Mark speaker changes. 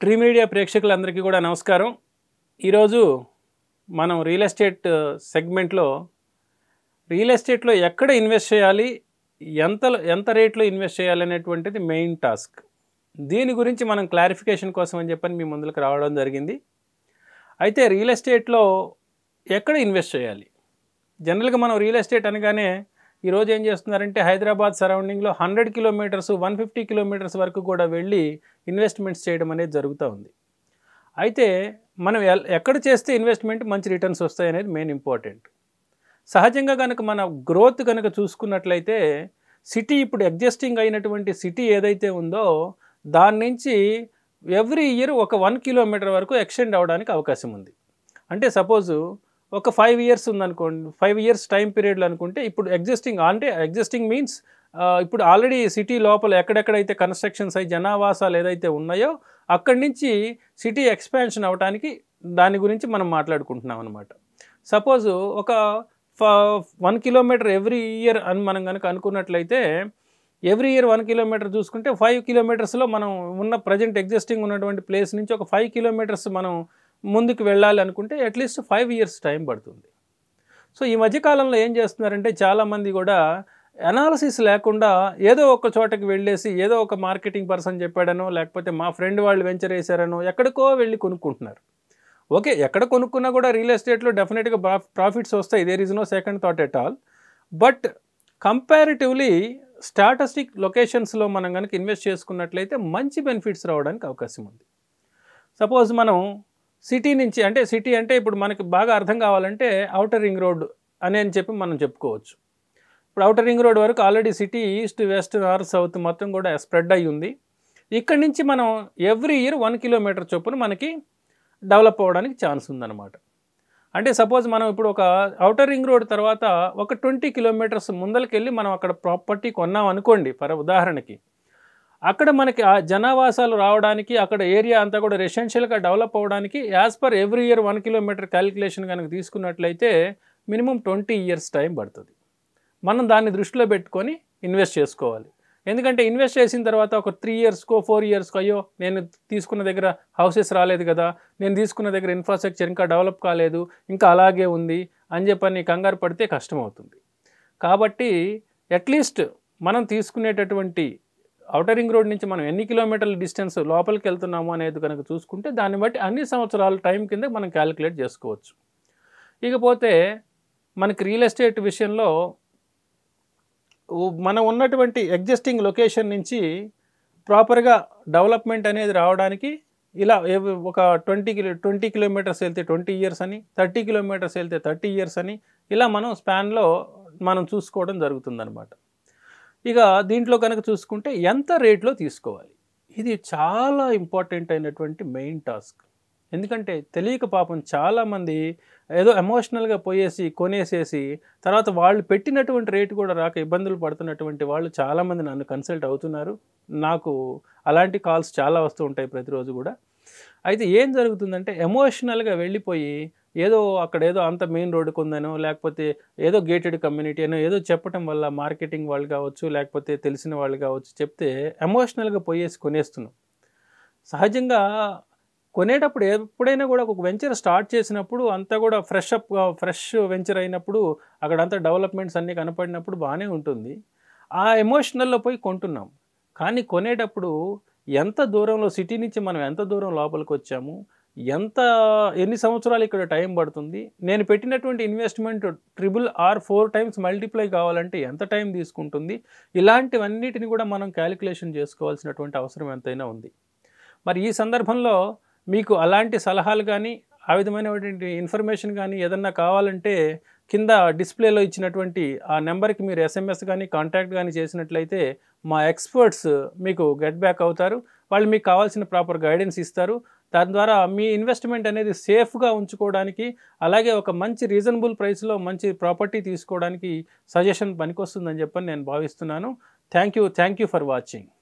Speaker 1: Tree media ప్రేక్షకులందరికీ కూడా నమస్కారం. ఈరోజు మనం రియల్ ఎస్టేట్ సెగ్మెంట్లో రియల్ ఎస్టేట్లో ఎక్కడ ఇన్వెస్ట్ చేయాలి, ఎంత రేట్లో ఇన్వెస్ట్ చేయాలి అనేటువంటిది మెయిన్ టాస్క్. దీని గురించి మనం క్లారిఫికేషన్ కోసం అని చెప్పని మీ ముందుకు రావడం జరిగింది. అయితే రియల్ ఎస్టేట్లో ఎక్కడ ఇన్వెస్ట్ చేయాలి? జనరల్గా మనం రియల్ ఎస్టేట్ అనగానే ఈరోజు ఏం చేస్తున్నారంటే హైదరాబాద్ సరౌండింగ్లో 100 కిలోమీటర్స్ 150 కిలోమీటర్స్ వరకు కూడా వెళ్ళి ఇన్వెస్ట్మెంట్స్ చేయడం అనేది జరుగుతూ ఉంది. అయితే మనం ఎక్కడ చేస్తే ఇన్వెస్ట్మెంట్ మంచి రిటర్న్స్ వస్తాయి అనేది మెయిన్ ఇంపార్టెంట్. సహజంగా కనుక మన గ్రోత్ కనుక చూసుకున్నట్లయితే సిటీ ఇప్పుడు ఎగ్జిస్టింగ్ అయినటువంటి సిటీ ఏదైతే ఉందో దాని నుంచి ఎవ్రీ ఇయర్ ఒక 1 కిలోమీటర్ వరకు ఎక్స్టెండ్ అవ్వడానికి అవకాశం ఉంది. అంటే సపోజు ఒక 5 ఇయర్స్ ఉందనుకోండి, 5 ఇయర్స్ టైం పీరియడ్లో అనుకుంటే ఇప్పుడు ఎగ్జిస్టింగ్ మీన్స్ ఇప్పుడు ఆల్రెడీ సిటీ లోపల ఎక్కడెక్కడైతే కన్స్ట్రక్షన్స్ అయ్యి జనావాసాలు ఏదైతే ఉన్నాయో అక్కడి నుంచి సిటీ ఎక్స్పాన్షన్ అవ్వడానికి దాని గురించి మనం మాట్లాడుకుంటున్నాం అనమాట. సపోజు ఒక 1 కిలోమీటర్ ఎవ్రీ ఇయర్ అని మనం కనుక అనుకున్నట్లయితే ఎవ్రీ ఇయర్ 1 కిలోమీటర్ చూసుకుంటే 5 కిలోమీటర్స్లో మనం ఉన్న ప్రజెంట్ ఎగ్జిస్టింగ్ ఉన్నటువంటి ప్లేస్ నుంచి ఒక 5 కిలోమీటర్స్ మనం ముందుకు వెళ్ళాలి అనుకుంటే అట్లీస్ట్ 5 ఇయర్స్ టైం పడుతుంది. సో ఈ మధ్యకాలంలో ఏం చేస్తున్నారంటే చాలామంది కూడా అనాలిసిస్ లేకుండా ఏదో ఒక చోటకి వెళ్ళేసి ఏదో ఒక మార్కెటింగ్ పర్సన్ చెప్పాడనో లేకపోతే మా ఫ్రెండ్ వాళ్ళు వెంచర్ వేశారనో ఎక్కడికో వెళ్ళి కొనుక్కుంటున్నారు. ఓకే, ఎక్కడ కొనుక్కున్నా కూడా రియల్ ఎస్టేట్లో డెఫినెట్గా ప్రాఫిట్స్ వస్తాయి, there is no second thought at all. But comparatively statistic లొకేషన్స్లో మనం కనుక ఇన్వెస్ట్ చేసుకున్నట్లయితే మంచి బెనిఫిట్స్ రావడానికి అవకాశం ఉంది. సపోజ్ మనం సిటీ నుంచి సిటీ అంటే ఇప్పుడు మనకి బాగా అర్థం కావాలంటే ఔటర్ రింగ్ రోడ్ అని చెప్పి మనం చెప్పుకోవచ్చు. ఇప్పుడు ఔటర్ రింగ్ రోడ్ వరకు already city east west north south మొత్తం కూడా స్ప్రెడ్ అయ్యి ఉంది. ఇక్కడి నుంచి మనం ఎవ్రీ ఇయర్ 1 కిలోమీటర్ చొప్పున మనకి డెవలప్ అవ్వడానికి ఛాన్స్ ఉందన్నమాట. అంటే సపోజ్ మనం ఇప్పుడు ఒక ఔటర్ రింగ్ రోడ్ తర్వాత ఒక 20 కిలోమీటర్స్ ముందలకెళ్ళి మనం అక్కడ ప్రాపర్టీ కొన్నాం అనుకోండి ఫర్ ఉదాహరణకి. అక్కడ మనకి ఆ జనావాసాలు రావడానికి అక్కడ ఏరియా అంతా కూడా రెసిడెన్షియల్గా డెవలప్ అవ్వడానికి as per every year 1 kilometre calculation కనుక తీసుకున్నట్లయితే మినిమం 20 ఇయర్స్ టైం పడుతుంది. మనం దాన్ని దృష్టిలో పెట్టుకొని ఇన్వెస్ట్ చేసుకోవాలి. ఎందుకంటే ఇన్వెస్ట్ చేసిన తర్వాత ఒక 3 ఇయర్స్కో 4 ఇయర్స్కో అయ్యో నేను తీసుకున్న దగ్గర హౌసెస్ రాలేదు కదా, నేను తీసుకున్న దగ్గర ఇన్ఫ్రాస్ట్రక్చర్ ఇంకా డెవలప్ కాలేదు, ఇంకా అలాగే ఉంది అని చెప్పని కంగారు పడితే కష్టం అవుతుంది. కాబట్టి అట్లీస్ట్ మనం తీసుకునేటటువంటి ఔటర్ రింగ్ రోడ్ నుంచి మనం ఎన్ని కిలోమీటర్ల డిస్టెన్స్ లోపలికి వెళ్తున్నాము అనేది కనుక చూసుకుంటే దాన్ని బట్టి అన్ని సంవత్సరాల టైం కింద మనం క్యాలిక్యులేట్ చేసుకోవచ్చు. ఇకపోతే మనకి రియల్ ఎస్టేట్ విషయంలో మనం ఉన్నటువంటి ఎగ్జిస్టింగ్ లొకేషన్ నుంచి ప్రాపర్గా డెవలప్మెంట్ అనేది రావడానికి ఇలా ఒక 20 కిలోమీటర్స్ వెళ్తే 20 ఇయర్స్ అని, 30 కిలోమీటర్స్ వెళ్తే 30 ఇయర్స్ అని ఇలా మనం స్పాన్లో మనం చూసుకోవడం జరుగుతుందన్నమాట. ఇక దీంట్లో కనుక చూసుకుంటే ఎంత రేట్లో తీసుకోవాలి, ఇది చాలా ఇంపార్టెంట్ అయినటువంటి మెయిన్ టాస్క్. ఎందుకంటే తెలియక పాపం చాలామంది ఏదో ఎమోషనల్గా పోయేసి కొనేసేసి తర్వాత వాళ్ళు పెట్టినటువంటి రేటు కూడా రాక ఇబ్బందులు పడుతున్నటువంటి వాళ్ళు చాలామంది నన్ను కన్సల్ట్ అవుతున్నారు. నాకు అలాంటి కాల్స్ చాలా వస్తూ ఉంటాయి ప్రతిరోజు కూడా. అయితే ఏం జరుగుతుందంటే ఎమోషనల్గా వెళ్ళిపోయి ఏదో అక్కడ ఏదో అంత మెయిన్ రోడ్డుకు ఉందనో లేకపోతే ఏదో గేటెడ్ కమ్యూనిటీ అనో ఏదో చెప్పడం వల్ల మార్కెటింగ్ వాళ్ళు కావచ్చు లేకపోతే తెలిసిన వాళ్ళు కావచ్చు చెప్తే ఎమోషనల్గా పోయేసి కొనేస్తున్నాం. సహజంగా కొనేటప్పుడు ఎప్పుడైనా కూడా ఒక వెంచర్ స్టార్ట్ చేసినప్పుడు అంతా కూడా ఫ్రెష్ వెంచర్ అయినప్పుడు అక్కడంతా డెవలప్మెంట్స్ అన్నీ కనపడినప్పుడు బాగానే ఉంటుంది. ఆ ఎమోషనల్లో పోయి కొంటున్నాం. కానీ కొనేటప్పుడు ఎంత దూరంలో సిటీ నుంచి మనం ఎంత దూరం లోపలికి వచ్చాము, ఎన్ని సంవత్సరాలు ఇక్కడ టైం పడుతుంది, నేను పెట్టినటువంటి ఇన్వెస్ట్మెంట్ 4 టైమ్స్ మల్టిప్లై కావాలంటే ఎంత టైం తీసుకుంటుంది, ఇలాంటివన్నిటిని కూడా మనం క్యాలిక్యులేషన్ చేసుకోవాల్సినటువంటి అవసరం ఎంతైనా ఉంది. మరి ఈ సందర్భంలో మీకు అలాంటి సలహాలు కానీ ఆ విధమైనటువంటి ఇన్ఫర్మేషన్ కానీ ఏదన్నా కావాలంటే కింద డిస్ప్లేలో ఇచ్చినటువంటి ఆ నెంబర్కి మీరు SMS కానీ కాంటాక్ట్ కానీ చేసినట్లయితే మా ఎక్స్పర్ట్స్ మీకు గెట్ బ్యాక్ అవుతారు. వాళ్ళు మీకు కావాల్సిన ప్రాపర్ గైడెన్స్ ఇస్తారు. దాని ద్వారా మీ ఇన్వెస్ట్మెంట్ అనేది సేఫ్గా ఉంచుకోవడానికి అలాగే ఒక మంచి రీజనబుల్ ప్రైస్లో మంచి ప్రాపర్టీ తీసుకోవడానికి సజెషన్ పనికొస్తుందని చెప్పని నేను భావిస్తున్నాను. Thank you for watching.